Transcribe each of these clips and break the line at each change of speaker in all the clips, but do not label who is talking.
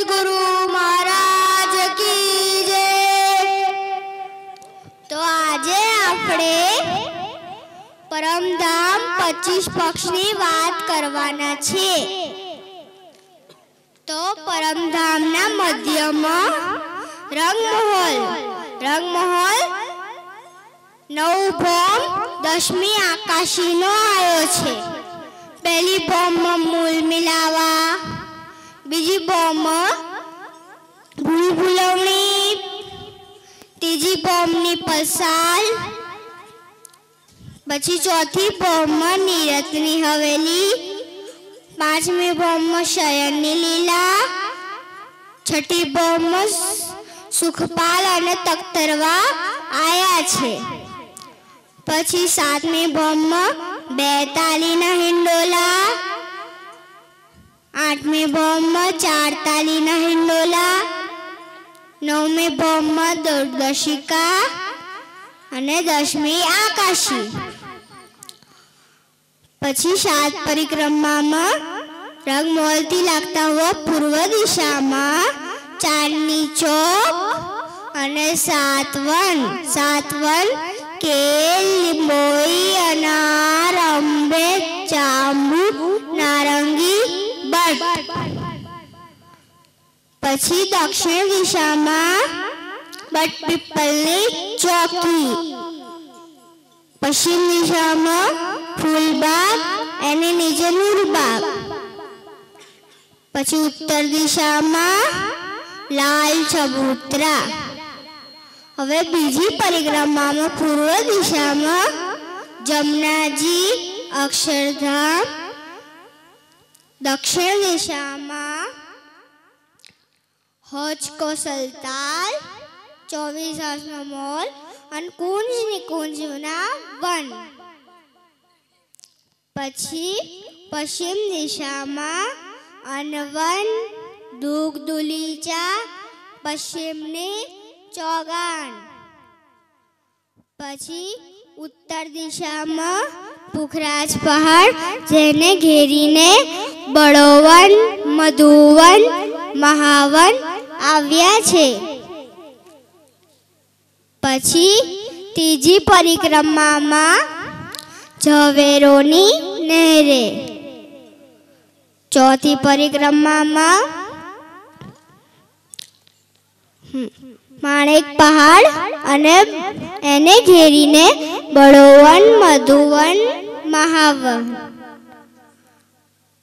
સદગુરુ મહારાજ કી જય। તો આજે આપણે પરમધામ 25 પક્ષની વાત કરવાના છે। તો પરમધામના મધ્યમાં રંગમહોલ 9 ભોમ 10મી આકાશીનો આવ્યો છે। પહેલી ભોમમાં મૂલ મિલાવા, બીજી ભોમમાં ભૂલ ભૂલવણી, ત્રીજી ભોમની પસાલ, પછી ચોથી ભોમમાં નીરતની હવેલી, પાંચમી ભોમમાં શયનની લીલા, છઠ્ઠી ભોમમાં સુખપાલ અને તખ્તરવા આયા છે। પછી સાતમી ભોમમાં 2 તાલીના હિંડોલા, આઠમી ભોમમાં 4 તાલીના હિંડોલા, નવમી ભોમમાં દૂરદર્શિકા અને 10મી આકાશી। પછી 7 પરિક્રમામાં રંગમહોલથી લાગતા હુआ પૂર્વ દિશામાં ચાંદની ચોક અને 7 વન કેલ, લીંબોળી, અનાર, અંબે, જાંબુ, નારંગી, બટ। પછી દક્ષિણ દિશામાં બટ પીપલની ચોકી, પશ્ચિમ દિશામાં ફૂલબાગ એની નીચે નૂરબાગ, પછી ઉત્તર દિશામાં લાલ ચબૂતરા। હવે બીજી પરિક્રમામાં પૂર્વ દિશામાં જમનાજી, અક્ષરધામ, દક્ષિણ દિશામાં હજ કોસલતાલ, 24 હાથનો મોલ અને કુંજના વન। પછી પશ્ચિમ દિશામાં અનવન, દુગદુલીચા, પશ્ચિમની ચોગાન। પછી ઉત્તર દિશામાં પુખરાજ પહાડ જેને ઘેરીને બળોવન, મધુવન, મહાવન આવ્યા છે। પછી ત્રીજી પરિક્રમામાં ઝવેરોની નહેરે, ચોથી પરિક્રમામાં માણેક પહાડ અને એને ઘેરીને બળોવન, મધુવન, મહાવન।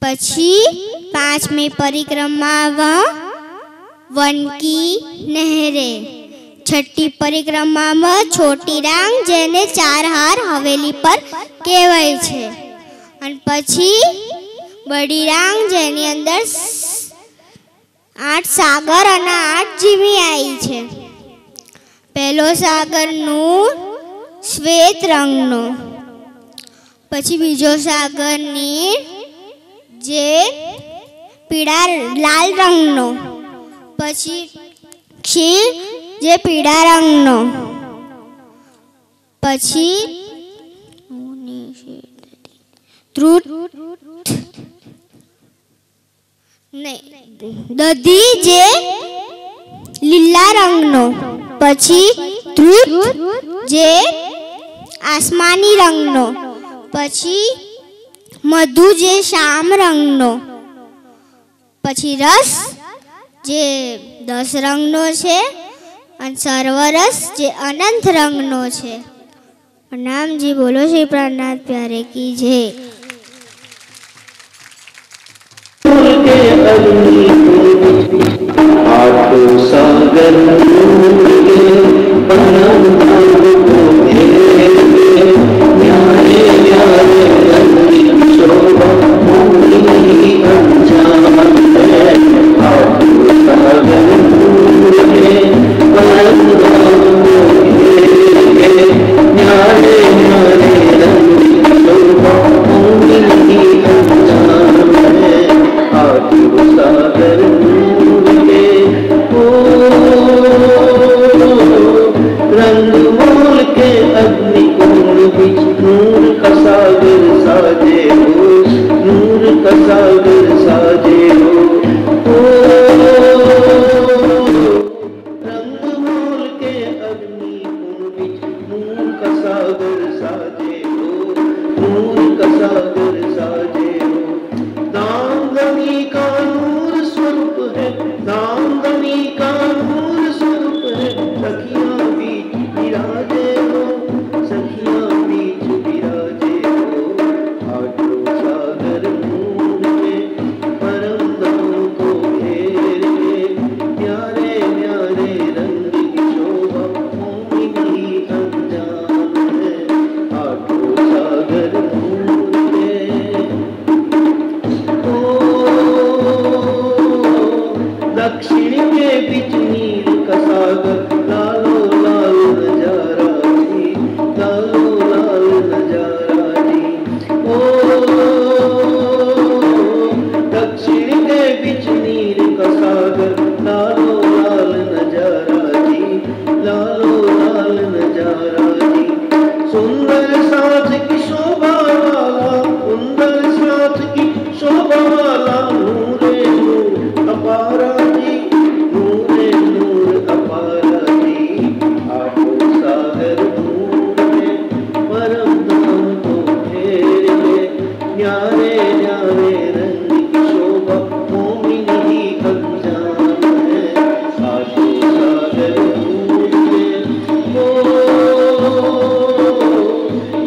પછી પાંચમી પરિક્રમામાં વનકી નહેરે, છઠ્ઠી પરિક્રમામાં છોટી રાંગ જેને 4 હાર હવેલી પર કહેવાય છે, અને પછી બડી રાંગ જેની અંદર 8 સાગર અને 8 જીવી આવી છે। પહેલો સાગર નૂર શ્વેત રંગનો, પછી બીજો સાગર નીર જે લાલ રંગનો, પછી ક્ષીર જે પીળા રંગનો, પછી દધી જે લીલા રંગનો, પછી ધ્રુત જે આસમાની રંગનો, પછી મધુ જે શ્યામ રંગનો, પછી રસ જે 10 રંગનો છે અને સર્વરસ જે અનંત રંગનો છે। પ્રણામજી, બોલો શ્રી પ્રાણનાથ પ્યારે કી જય।
Sagar दक्षिण के बीच नीर का सागर, लालो लाल नजारा जी, लालो लाल नजारा जी। ओ दक्षिण के बीच नीर का सागर, लालो लाल नजारा जी, लालो लाल नजारा जी। सुंदर साथ की शोभा वाला, सुंदर साथ की शोभा वाला, नूरे नूर अपारा जी, नूरे नूर अपारा जी। आठों सागर नूर में परम धाम को घेर ले, न्यारे न्यारे रंग की शोभा मोमिन ही अनजान है। आठों सागर नूर में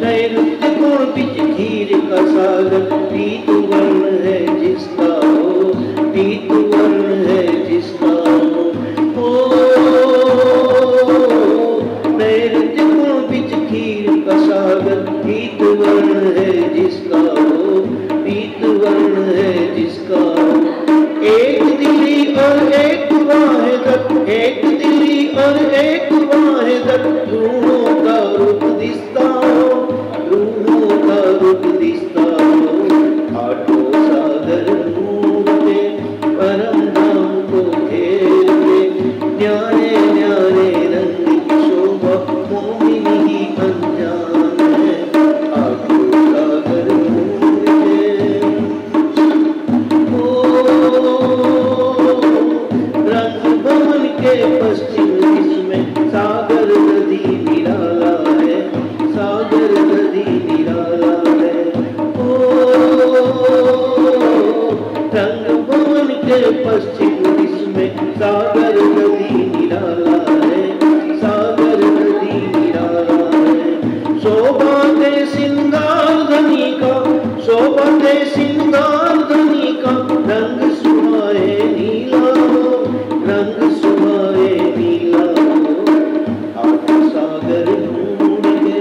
नैऋत्य कोण बीच धीर का सागर, पीत वर्ण है जिसका हो, पीत वर्ण है जिसका हो। नैऋत्य कोण बीच धीर का सागर, पीत वर्ण है जिसका हो, पीत वर्ण है जिसका हो। एक दिली और एक वाहिदत, एक दिली और एक वाहिदत, रूहों का रूप दिसता हो, रूहों का रूप दिसता हो। आठों सागर नूर में परम धाम को घेर के, न्यारे न्यारे रंग की शोभा मोमिन ही अनजान है। आठों सागर नूर में रंग भवन के पश्चिम दिश में सागर नदी निराला है, सागर नदी निराला है। रंग भवन के पश्चिम दिश में सागर नदी निराला है, सागर नदी निराला है। शोभा दे सिंगार धनी का, शोभा दे सिंगार धनी का, रंग सुहाए नीला हो, रंग सुहाए नीला हो। आठ सागर नूर के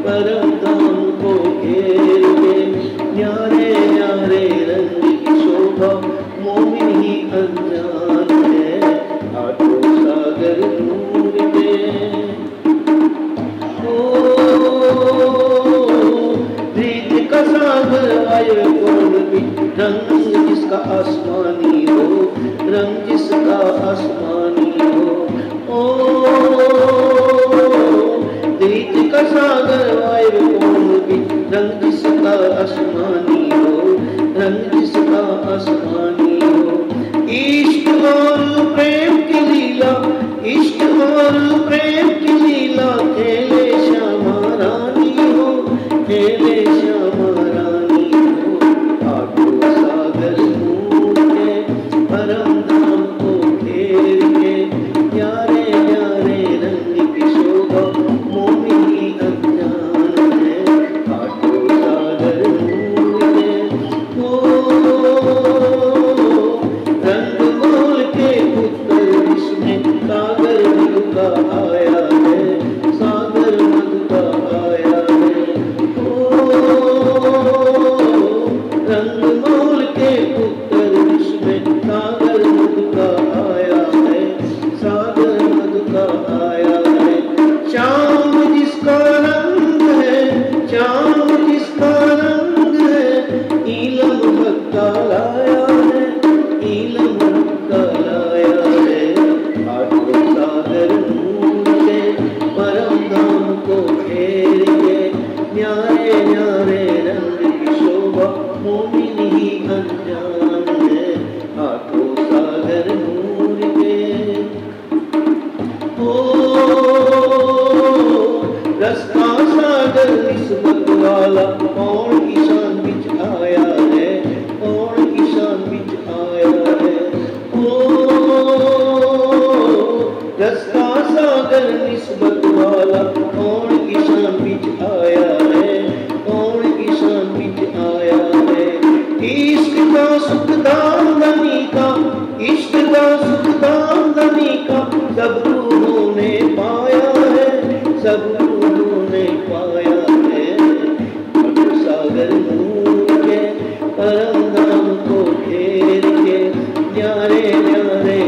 परम धाम को घेर के, न्यारे न्यारे रंग की शोभा मोमिन ही अनजान है। आठों सागर नूर के प्रीत का सागर आए कौन भी, रंग जिसका आसमानी हो, रंग जिसका आसमानी हो। प्रीत का सागर आए कौन भी, रंग जिसका आसमानी हो, रंग जिसका आसमानी हो। इश्क और प्रेम की लीला, इश्क और प्रेम की लीला, खेले श्यामा रानी हो, खेले श्यामा रानी हो। आठों सागर नूर के परम धाम को घेर के, न्यारे न्यारे रंग की शोभा मोमिन ही अनजान है। आठों सागर नूर के रंग बोल के उत्तर दिश में सागर मधु का आया है, सागर मधु का आया है। रंग बोल के उत्तर दिश में सागर मधु का आया है, सागर मधु का आया है। श्याम जिसका रंग है, श्याम जिसका रंग है, नीलम भक्ता लाया है, नीलम भक्ता लाया है। आठों सागर नूर के परम धाम को घेर के, न्यारे न्यारे रंग की शोभा मोमिन ही अनजान है। आठों सागर नूर के रस्ता सागर निस्बत वाला, कौन ईशान बिच आया है, कौन ईशान बिच आया है। रस्ता सागर निस्बत वाला, कौन ईशान बिच आया है, कौन ईशान बिच आया है। इश्क का सुख दाम धनी का, इश्क का सुख दाम धनी का, सब रूहों ने पाया है, सब रूहों ने पाया है। आठों सागर नूर के परम धाम को घेर के, न्यारे न्यारे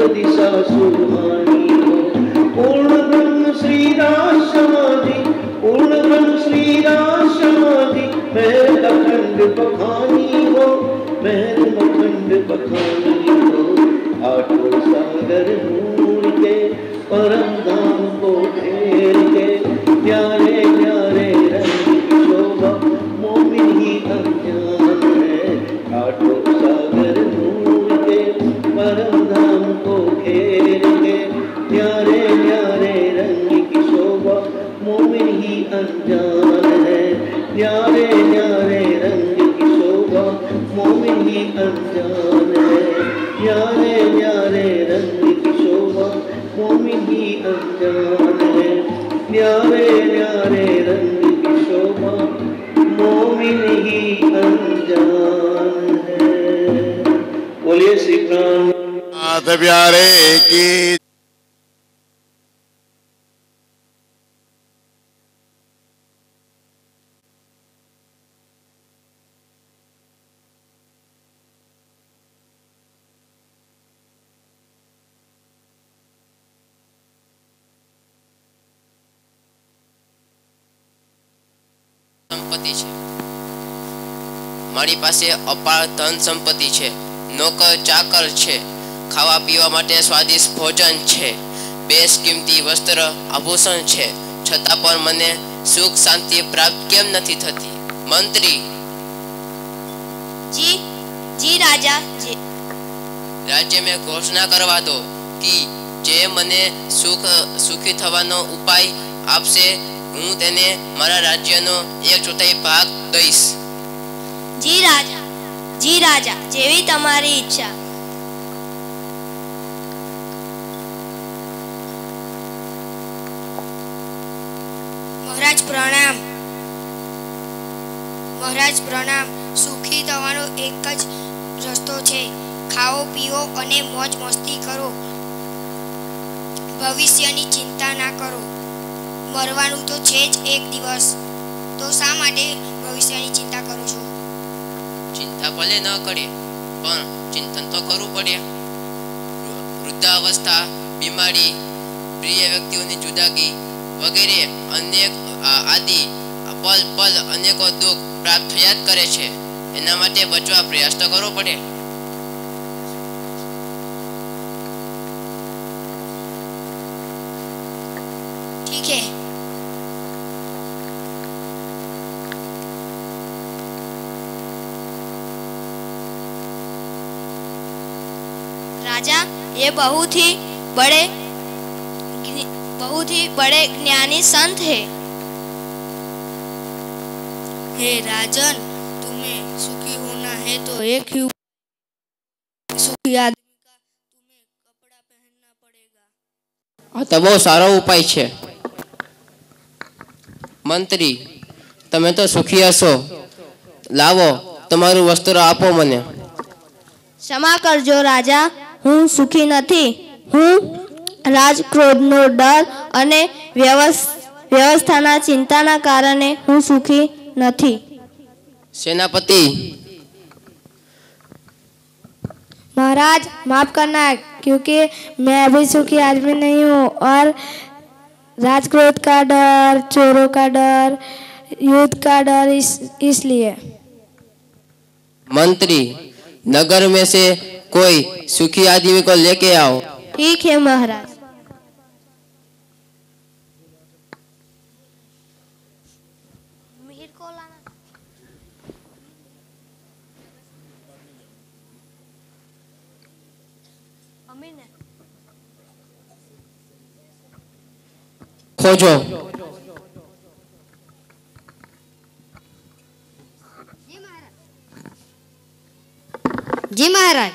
दिशा सुहानी हो। पूर्ण ब्रह्म श्री राज समाधि, पूर्ण ब्रह्म श्री राज समाधि, महल अखंड बखानी हो, महल अखंड बखानी हो। आठों सागर ढूंढ के परम धाम को घेर के, प्यारे प्यारे रंग की शोभा मोमिन ही अनजान है। आठों सागर ढूंढ के परम धाम को घेर के, प्यारे प्यारे रंग की शोभा मोमिन ही अनजान है। प्यारे प्यारे रंग की शोभा मोमिन ही अनजान है। प्यारे प्यारे रंग की शोभा मोमिन ही अनजान है। प्यारे प्यारे रंग की शोभा मोमिन ही अनजान है। बोलिए श्री कृष्ण
नाथ प्यारे की।
संपत्ति है, मारी पासे अपार धन संपत्ति है, नौकर चाकर है, खावा पीवा माटे स्वादिष्ट भोजन है, बेशकीमती वस्त्र आभूषण है, छता पर मने सुख शांति प्राप्त केम नहीं थती? मंत्री
जी राजा जी।
राज्य में घोषणा करवा दो कि जे मने सुखी थवानो उपाय आपसे हूँ तेने मारा राज्यनो 1/4 भाग दईश।
जी राजा जेवी तमारी इच्छा। महाराज प्रणाम। सुखी थवानो एक ज रस्तो छे, खाओ पीओ अने मौज मस्ती करो, भविष्यनी चिंता ना करो। मरवानुं तो छे ज एक दिवस, तो शा माटे भविष्यनी चिंता करो छो?
चिंता भले न करे पण चिंतन तो करવું પડે। वृद्धावस्था, बीमारी, प्रिय व्यक्तिओनी जुदागी वगैरह अनेक आदि पल पल अनेको दुख प्राप्त थया ज करे छे। एना माटे बचवा प्रयास तो करવો પડે।
ठीक है। राजा, ये बहुत ही बड़े ज्ञानी संत है।
हे राजन, तुम्हें सुखी होना है तो एक ही सुखी आदमी का तुम्हें कपड़ा पहनना पड़ेगा।
आ तो बहुत सारो उपाय छे। मंत्री, तमे तो सुखी हशो, लावो तमारू वस्त्र आपो मने।
क्षमा करजो राजा, हूँ सुखी नहीं। हूँ राजक्रोधनो डर अने व्यवस्थाना चिंताना कारणे हूँ सुखी नहीं।
सेनापति
महाराज माफ करना, क्योंकि मैं अभी सुखी आदमी नहीं हूँ और राजक्रोध का डर, चोरों का डर, युद्ध का डर, इसलिए।
मंत्री, नगर में से कोई सुखी आदमी को लेके आओ।
ठीक है महाराज।
खोजो।
जी महाराज।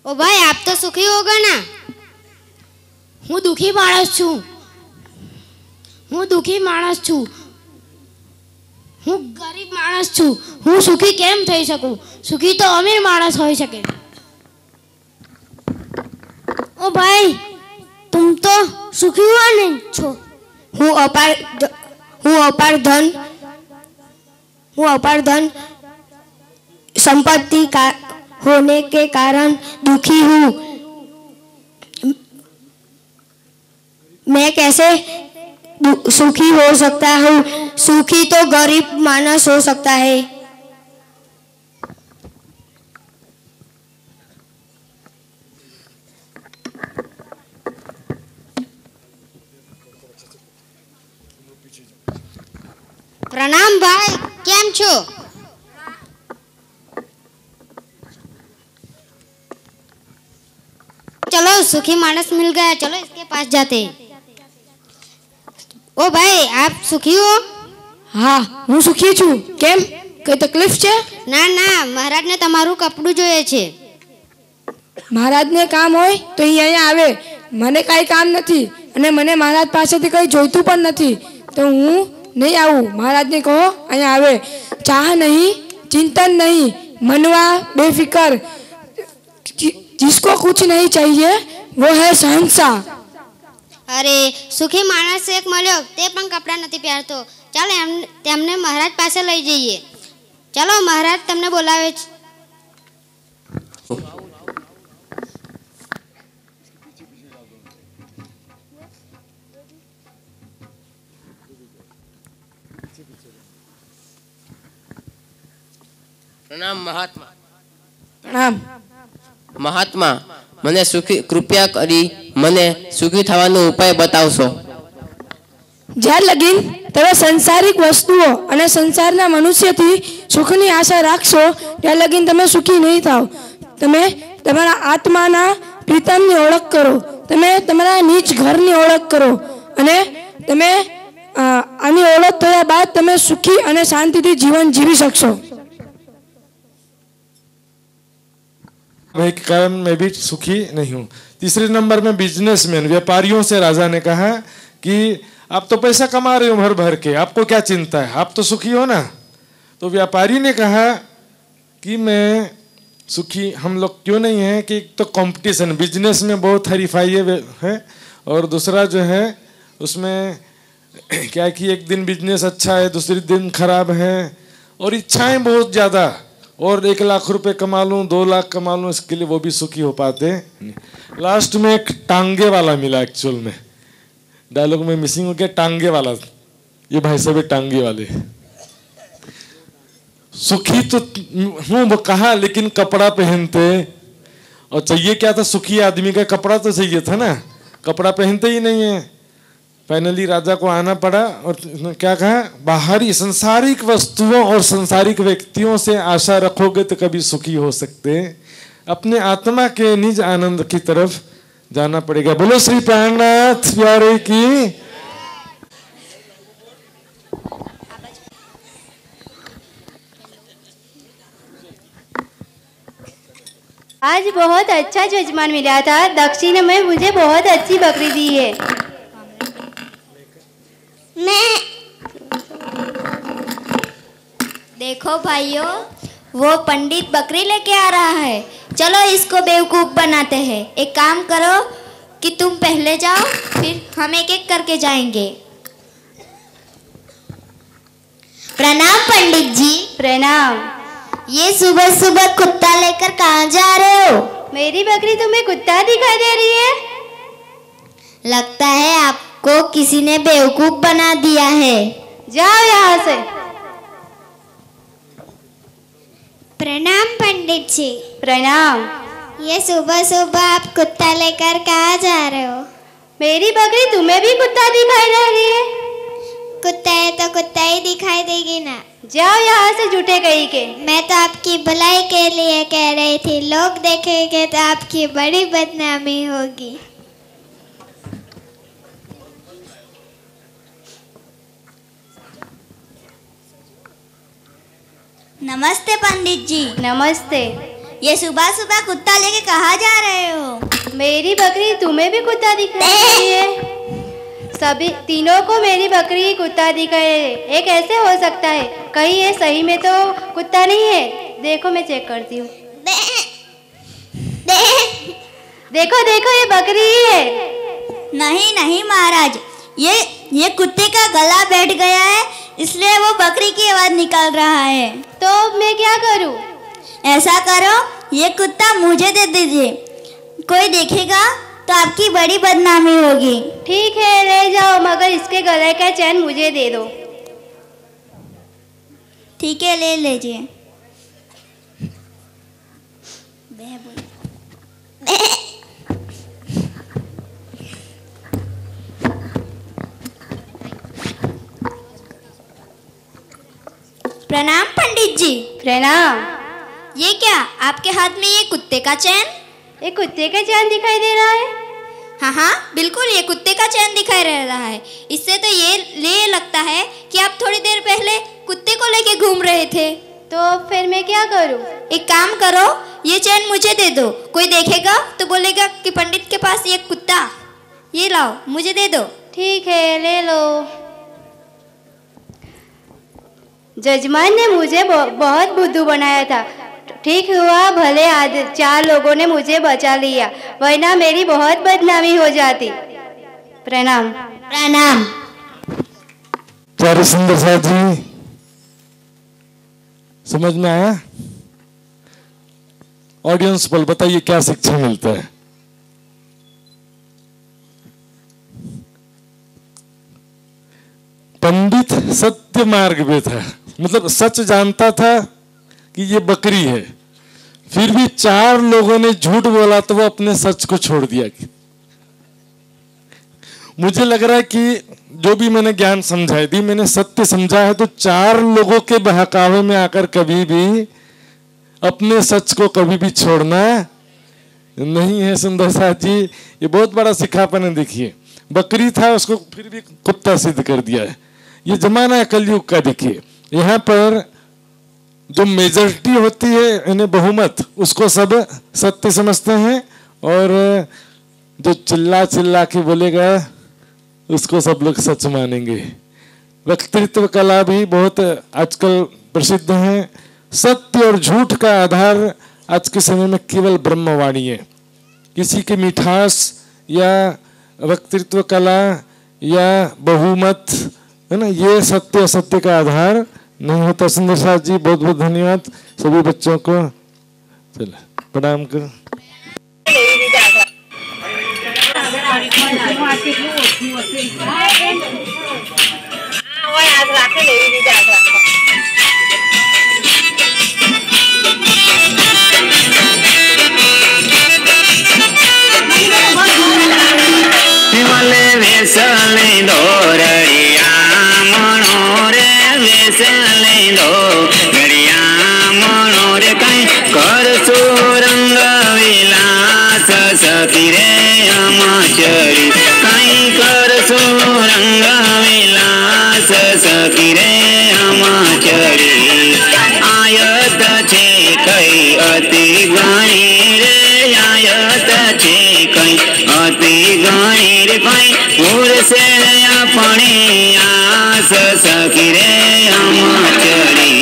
ओ भाई, आप तो सुखी होगा ना?
હું દુખી માણસ છું। હું ગરીબ માણસ છું। હું સુખી કેમ થઈ શકું? સુખી તો અમીર માણસ હોઈ શકે।
ओ भाई, तुम तो सुखी हुआ नहीं छो। हूँ अपार धन संपत्ति का होने के कारण दुखी हूँ। मैं कैसे सुखी हो सकता हूँ? सुखी तो गरीब मानस हो सकता है।
प्रणाम भाई, केम छो? चलो सुखी मानस मिल गया, चलो इसके पास जाते। ओ भाई, आप सुखी हो?
हाँ, હું સુખી છું। કેમ, કઈ તકલીફ છે?
ના ના, મહારાજને તમારું કપડું જોઈએ છે।
મહારાજને કામ હોય તો એ અહીંયા આવે। મને કાંઈ કામ નથી અને મને મહારાજ પાસેથી કંઈ જોઈતું પણ નથી, તો હું નહીં આવું। મહારાજને કહો અહીંયા આવે। ચાહ નહીં, ચિંતન નહીં, मनवा बेफिकर। जिसको कुछ नहीं चाहिए वो है शहंशाह।
अरे सुखी मानस एक મળ્યો, તે પણ કપડા નથી પહેરતો। ચાલો તેમને મહારાજ પાસે લઈ જઈએ। ચાલો, મહારાજ તમને બોલાવે છે।
प्रणाम महात्मा।
प्रणाम
महात्मा, મને સુખી કૃપા કરી મને સુખી થવાનો ઉપાય બતાવશો।
જ્યાં લગીન તમે સંસારિક વસ્તુઓ અને સંસારના મનુષ્યથી સુખની આશા રાખશો ત્યાં લગીન તમે સુખી નહીં થાવ। તમે તમારા આત્માના પ્રીતમની ઓળખ કરો, તમે તમારા નીચ ઘરની ઓળખ કરો અને તમે આની ઓળખ થયા બાદ તમે સુખી અને શાંતિથી જીવન જીવી શકશો।
वही के कारण मैं भी सुखी नहीं हूँ। तीसरे नंबर में बिजनेसमैन, व्यापारियों से राजा ने कहा कि आप तो पैसा कमा रहे हो भर भर के, आपको क्या चिंता है, आप तो सुखी हो ना। तो व्यापारी ने कहा कि मैं सुखी हम लोग क्यों नहीं हैं कि तो कंपटीशन बिजनेस में बहुत हरीफाई है, और दूसरा जो है उसमें क्या कि एक दिन बिजनेस अच्छा है, दूसरे दिन खराब है, और इच्छाएं बहुत ज़्यादा, और 1 लाख रुपए कमा लूँ, 2 लाख कमा लूँ, इसके लिए वो भी सुखी हो पाते। लास्ट में एक टांगे वाला मिला। एक्चुअल में डायलॉग में मिसिंग हो गया टांगे वाला। ये भाई साहब टांगे वाले। सुखी तो हूँ वो कहा, लेकिन कपड़ा पहनते और चाहिए क्या था, सुखी आदमी का कपड़ा तो चाहिए था ना, कपड़ा पहनते ही नहीं है। फाइनली राजा को आना पड़ा और क्या कहा, बाहरी संसारिक वस्तुओं और संसारिक व्यक्तियों से आशा रखोगे तो कभी सुखी हो सकते, अपने आत्मा के निज आनंद की तरफ जाना पड़ेगा। बोलो श्री प्राणनाथ प्यारे की।
आज बहुत अच्छा जजमान मिला था, दक्षिण में मुझे बहुत अच्छी बकरी दी है।
देखो भाइयों, वो पंडित बकरी लेके आ रहा है, चलो इसको बेवकूफ बनाते हैं। एक काम करो कि तुम पहले जाओ, फिर हम एक एक करके जाएंगे। प्रणाम पंडित जी।
प्रणाम।
ये सुबह सुबह कुत्ता लेकर कहाँ जा रहे हो?
मेरी बकरी तुम्हें कुत्ता दिखाई दे रही है?
लगता है आपको किसी ने बेवकूफ बना दिया है।
जाओ यहाँ से।
प्रणाम पंडित जी।
प्रणाम।
ये सुबह सुबह आप कुत्ता लेकर कहाँ जा रहे हो?
मेरी बकरी तुम्हें भी कुत्ता दिखाई दे रही है?
कुत्ता है तो कुत्ता ही दिखाई देगी ना।
जाओ यहाँ से झूठे कहीं के।
मैं तो आपकी भलाई के लिए कह रही थी, लोग देखेंगे तो आपकी बड़ी बदनामी होगी।
नमस्ते पंडित जी।
नमस्ते।
ये सुबह सुबह कुत्ता लेके कहाँ जा रहे हो?
मेरी बकरी तुम्हें भी कुत्ता दिखाई दे रही है? सभी तीनों को मेरी बकरी कुत्ता दिखाई दे। एक ऐसे हो सकता है, कहीं ये सही में तो कुत्ता नहीं है। देखो मैं चेक करती हूँ। देखो देखो ये बकरी ही है।
नहीं नहीं महाराज, ये कुत्ते का गला बैठ गया है, इसलिए वो बकरी की आवाज निकाल रहा है।
तो मैं क्या करूं?
ऐसा करो ये कुत्ता मुझे दे दीजिए, कोई देखेगा तो आपकी बड़ी बदनामी होगी।
ठीक है ले जाओ, मगर इसके गले का चैन मुझे दे दो।
ठीक है ले लीजिए।
प्रणाम पंडित जी।
प्रणाम।
ये क्या आपके हाथ में ये कुत्ते का चैन?
ये कुत्ते का चैन दिखाई दे रहा है?
हाँ हाँ बिल्कुल, ये कुत्ते का चैन दिखाई दे रहा है। इससे तो ये लगता है कि आप थोड़ी देर पहले कुत्ते को लेके घूम रहे थे।
तो फिर मैं क्या करूं?
एक काम करो, ये चैन मुझे दे दो, कोई देखेगा तो बोलेगा कि पंडित के पास ये कुत्ता। ये लाओ, मुझे दे दो।
ठीक है ले लो। जजमान ने मुझे बहुत बुद्धू बनाया था। ठीक हुआ भले 4 लोगों ने मुझे बचा लिया, वरना मेरी बहुत बदनामी हो जाती। प्रणाम।
प्रणाम।
प्यारे सुंदर साथ जी, समझ में आया? ऑडियंस पर बताइए क्या शिक्षा मिलता है? पंडित सत्य मार्ग पे था, मतलब सच जानता था कि ये बकरी है, फिर भी 4 लोगों ने झूठ बोला तो वो अपने सच को छोड़ दिया। मुझे लग रहा है कि जो भी मैंने ज्ञान समझाई दी, मैंने सत्य समझा है, तो 4 लोगों के बहकावे में आकर कभी भी अपने सच को कभी भी छोड़ना नहीं है। सुंदर साथ जी, ये बहुत बड़ा सिखापन है। देखिए, बकरी था, उसको फिर भी कुत्ता सिद्ध कर दिया है। ये जमाना है कलयुग का। देखिए यहाँ पर जो मेजॉरिटी होती है, यानी बहुमत, उसको सब सत्य समझते हैं, और जो चिल्ला चिल्ला के बोलेगा उसको सब लोग सच मानेंगे। वक्तृत्व कला भी बहुत आजकल प्रसिद्ध है। सत्य और झूठ का आधार आज के समय में केवल ब्रह्मवाणी है। किसी की मिठास या वक्तृत्व कला या बहुमत, है ना, ये सत्य असत्य का आधार नहीं होता। सुंदर साथ जी, बहुत बहुत धन्यवाद। सभी बच्चों को चलो प्रणाम करो।
वेसले दो मनोरे वेसले दो गड़िया मनोरे कहीं कर सुरंग विलास सखी रे अमाचरी, कहीं कर सुरंग विलास सखी रे अमाचरी। आयत छे कई अति गणी रे, आयत छे कई अति गणी रे, कहीं पुरुषे अपनी आस सखी रे अमाचरी।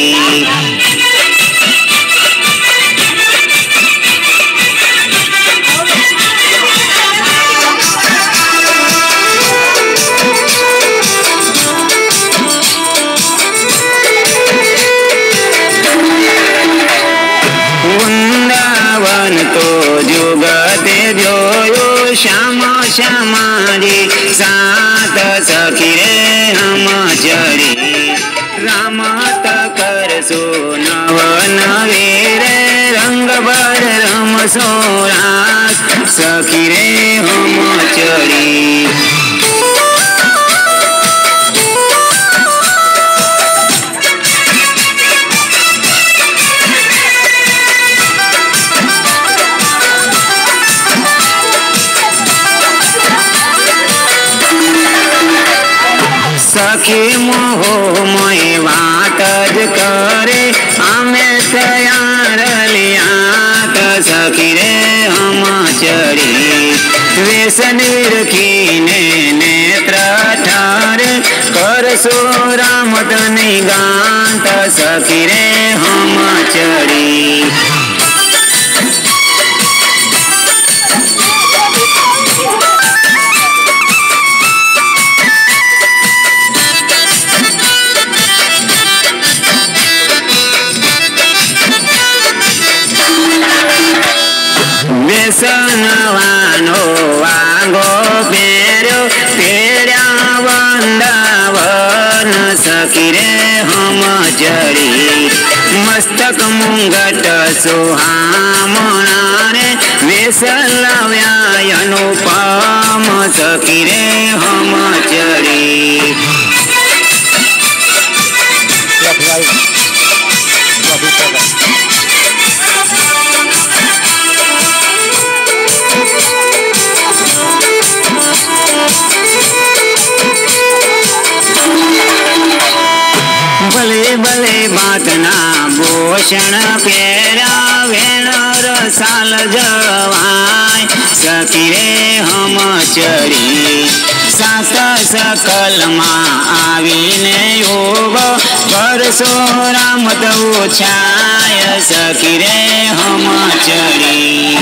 वृंदावन तो जुगते जोयो श्याम श्यामारी सात सखी रे अमाचरी। राम कर सो नव नवेरे रंग बर रम सोरास सखी रे अमाचरी। सखी मोह बात ज करे आमे तैयार लिया सखी रे अमाचरी। वेसन रखीने नेत्र ठार कर सो राम तनि गात सखी रे अमाचरी। વેસનવાનો વાંગો પહેર્યો પહેર્યા વંદાવન સખી રે હમચરી મસ્તક મુંગટ સુહામણા રે વેસલાવ્યા અનુપમ સખી રે હમચરી ભલે ભલે બાતના ભૂષણ પહેરાવેણ રસાલ જવાય સખી રે હમચરી સાત સકલમાં આવીને યોગ પરશુરામ તો છાય સખી રે હમચરી